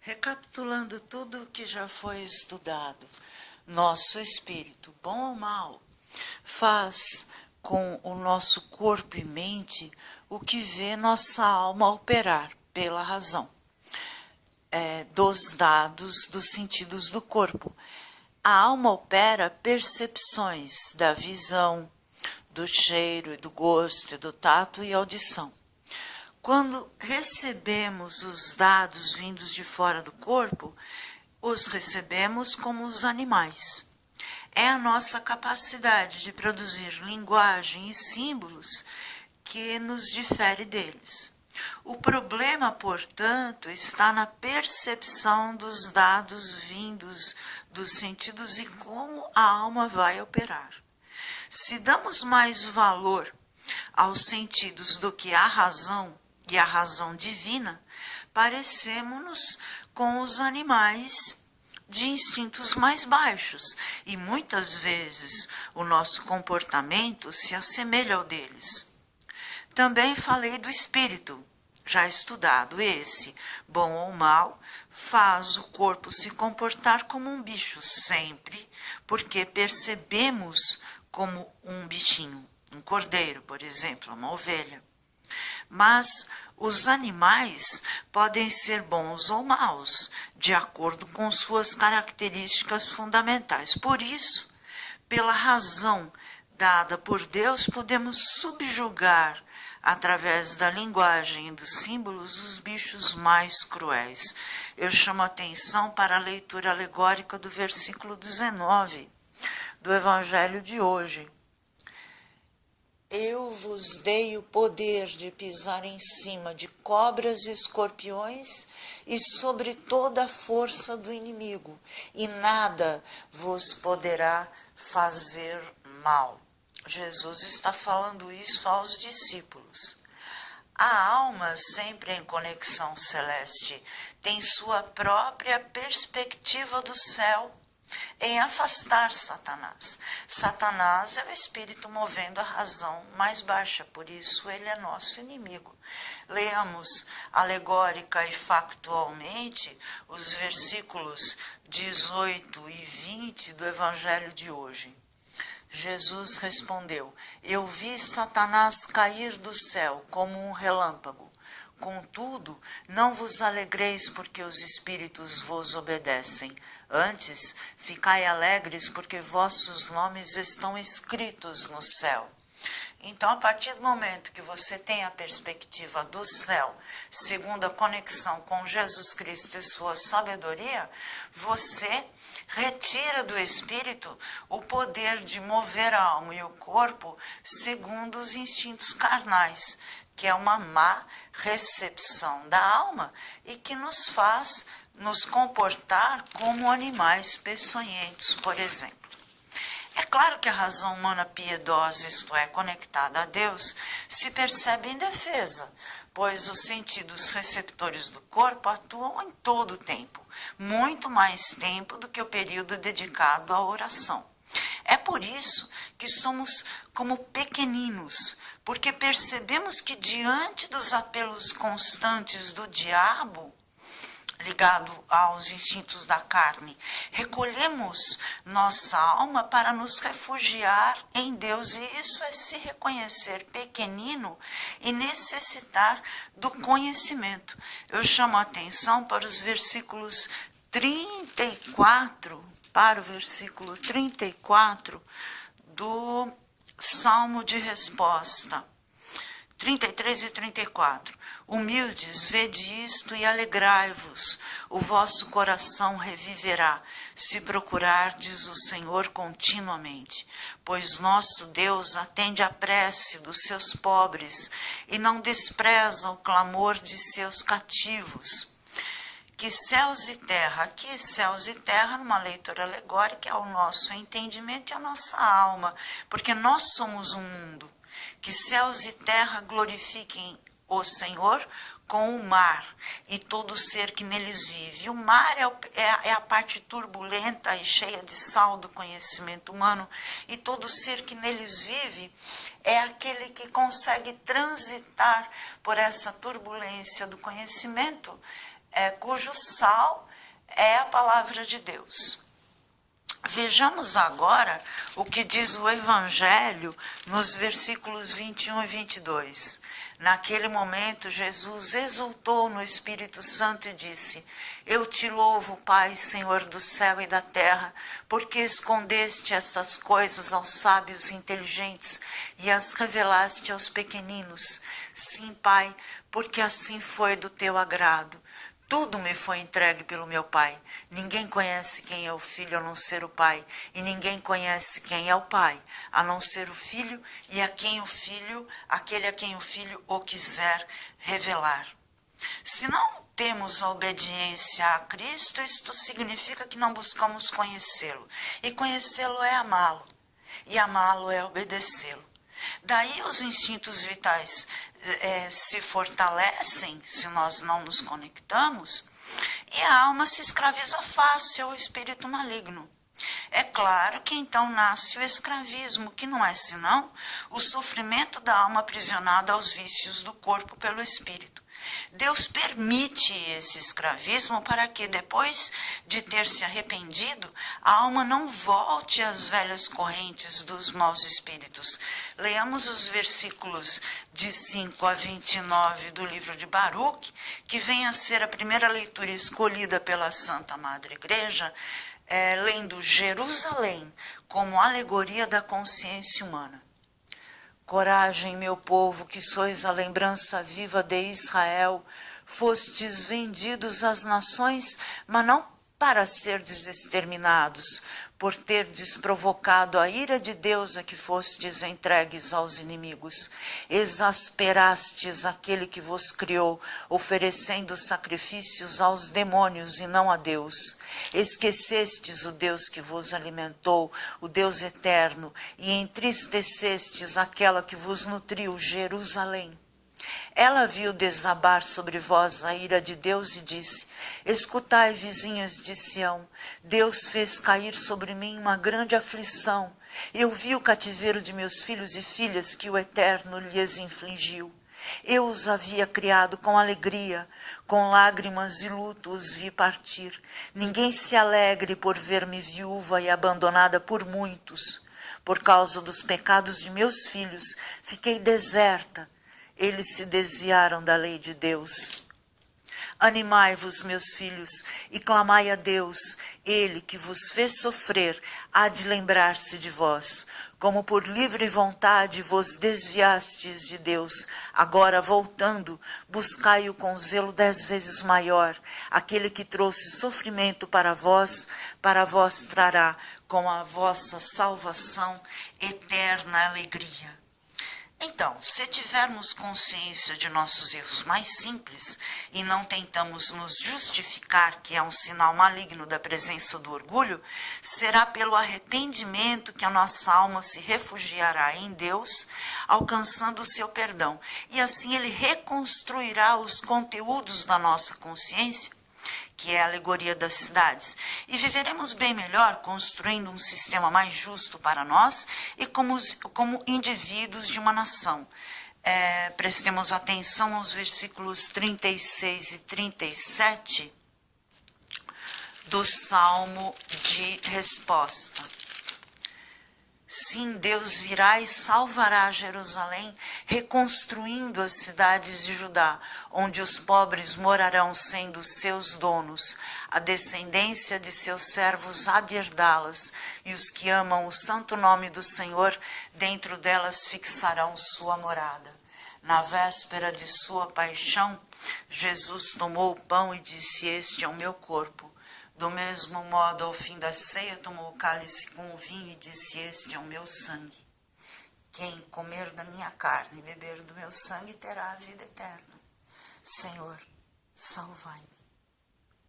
Recapitulando tudo o que já foi estudado, nosso espírito, bom ou mal, faz com o nosso corpo e mente o que vê nossa alma operar pela razão, dos dados dos sentidos do corpo. A alma opera percepções da visão, do cheiro, do gosto, do tato e audição. Quando recebemos os dados vindos de fora do corpo, os recebemos como os animais. É a nossa capacidade de produzir linguagem e símbolos que nos difere deles. O problema, portanto, está na percepção dos dados vindos dos sentidos e como a alma vai operar. Se damos mais valor aos sentidos do que à razão, e à razão divina, parecemos-nos com os animais de instintos mais baixos, e muitas vezes o nosso comportamento se assemelha ao deles. Também falei do espírito, já estudado. Esse, bom ou mal, faz o corpo se comportar como um bicho sempre, porque percebemos como um bichinho, um cordeiro, por exemplo, uma ovelha. Mas os animais podem ser bons ou maus, de acordo com suas características fundamentais. Por isso, pela razão dada por Deus, podemos subjugar, através da linguagem e dos símbolos, os bichos mais cruéis. Eu chamo a atenção para a leitura alegórica do versículo 19 do Evangelho de hoje. Eu vos dei o poder de pisar em cima de cobras e escorpiões e sobre toda a força do inimigo, e nada vos poderá fazer mal. Jesus está falando isso aos discípulos. A alma, sempre em conexão celeste, tem sua própria perspectiva do céu em afastar Satanás. Satanás é o espírito movendo a razão mais baixa, por isso ele é nosso inimigo. Leamos alegórica e factualmente os versículos 18 e 20 do Evangelho de hoje. Jesus respondeu: Eu vi Satanás cair do céu como um relâmpago. Contudo, não vos alegreis porque os espíritos vos obedecem. Antes, ficai alegres porque vossos nomes estão escritos no céu. Então, a partir do momento que você tem a perspectiva do céu, segundo a conexão com Jesus Cristo e sua sabedoria, você retira do espírito o poder de mover a alma e o corpo segundo os instintos carnais, que é uma má recepção da alma e que nos faz nos comportar como animais peçonhentos, por exemplo. É claro que a razão humana piedosa, isto é, conectada a Deus, se percebe indefesa, pois os sentidos receptores do corpo atuam em todo o tempo, muito mais tempo do que o período dedicado à oração. É por isso que somos como pequeninos, porque percebemos que diante dos apelos constantes do diabo, ligado aos instintos da carne, recolhemos nossa alma para nos refugiar em Deus, e isso é se reconhecer pequenino e necessitar do conhecimento. Eu chamo a atenção para os versículos 34, para o versículo 34 do Salmo de Resposta, 33 e 34. Humildes, vede isto e alegrai-vos, o vosso coração reviverá, se procurardes o Senhor continuamente. Pois nosso Deus atende à prece dos seus pobres e não despreza o clamor de seus cativos. Que céus e terra, aqui céus e terra, numa leitura alegórica, é o nosso entendimento e a nossa alma, porque nós somos um mundo. Que céus e terra glorifiquem o Senhor com o mar e todo ser que neles vive. O mar é a parte turbulenta e cheia de sal do conhecimento humano, e todo ser que neles vive é aquele que consegue transitar por essa turbulência do conhecimento cujo sal é a palavra de Deus. Vejamos agora o que diz o Evangelho nos versículos 21 e 22. Naquele momento, Jesus exultou no Espírito Santo e disse: Eu te louvo, Pai, Senhor do céu e da terra, porque escondeste estas coisas aos sábios e inteligentes e as revelaste aos pequeninos. Sim, Pai, porque assim foi do teu agrado. Tudo me foi entregue pelo meu Pai. Ninguém conhece quem é o Filho a não ser o Pai, e ninguém conhece quem é o Pai a não ser o Filho e aquele a quem o Filho o quiser revelar. Se não temos a obediência a Cristo, isto significa que não buscamos conhecê-lo. E conhecê-lo é amá-lo, e amá-lo é obedecê-lo. Daí os instintos vitais se fortalecem se nós não nos conectamos, e a alma se escraviza fácil ao espírito maligno. É claro que então nasce o escravismo, que não é senão o sofrimento da alma aprisionada aos vícios do corpo pelo espírito. Deus permite esse escravismo para que, depois de ter se arrependido, a alma não volte às velhas correntes dos maus espíritos. Leamos os versículos de 5 a 29 do livro de Baruque, que vem a ser a primeira leitura escolhida pela Santa Madre Igreja, lendo Jerusalém como alegoria da consciência humana. Coragem, meu povo, que sois a lembrança viva de Israel, fostes vendidos às nações, mas não para serdes exterminados, por terdes provocado a ira de Deus a que fostes entregues aos inimigos. Exasperastes aquele que vos criou, oferecendo sacrifícios aos demônios e não a Deus. Esquecestes o Deus que vos alimentou, o Deus eterno, e entristecestes aquela que vos nutriu, Jerusalém. Ela viu desabar sobre vós a ira de Deus e disse: Escutai, vizinhas de Sião, Deus fez cair sobre mim uma grande aflição. Eu vi o cativeiro de meus filhos e filhas que o Eterno lhes infligiu. Eu os havia criado com alegria, com lágrimas e luto os vi partir. Ninguém se alegre por ver-me viúva e abandonada por muitos. Por causa dos pecados de meus filhos, fiquei deserta. Eles se desviaram da lei de Deus. Animai-vos, meus filhos, e clamai a Deus. Ele que vos fez sofrer há de lembrar-se de vós. Como por livre vontade vos desviastes de Deus, agora voltando, buscai-o com zelo 10 vezes maior. Aquele que trouxe sofrimento para vós trará com a vossa salvação eterna alegria. Então, se tivermos consciência de nossos erros mais simples e não tentamos nos justificar que é um sinal maligno da presença do orgulho, será pelo arrependimento que a nossa alma se refugiará em Deus, alcançando o seu perdão. E assim ele reconstruirá os conteúdos da nossa consciência, que é a alegoria das cidades, e viveremos bem melhor construindo um sistema mais justo para nós e como indivíduos de uma nação. Prestemos atenção aos versículos 36 e 37 do Salmo de Resposta. Sim, Deus virá e salvará Jerusalém, reconstruindo as cidades de Judá, onde os pobres morarão sendo seus donos. A descendência de seus servos há de herdá-las, e os que amam o santo nome do Senhor, dentro delas fixarão sua morada. Na véspera de sua paixão, Jesus tomou o pão e disse: Este é o meu corpo. Do mesmo modo, ao fim da ceia, tomou o cálice com o vinho e disse: Este é o meu sangue. Quem comer da minha carne e beber do meu sangue terá a vida eterna. Senhor, salvai-me.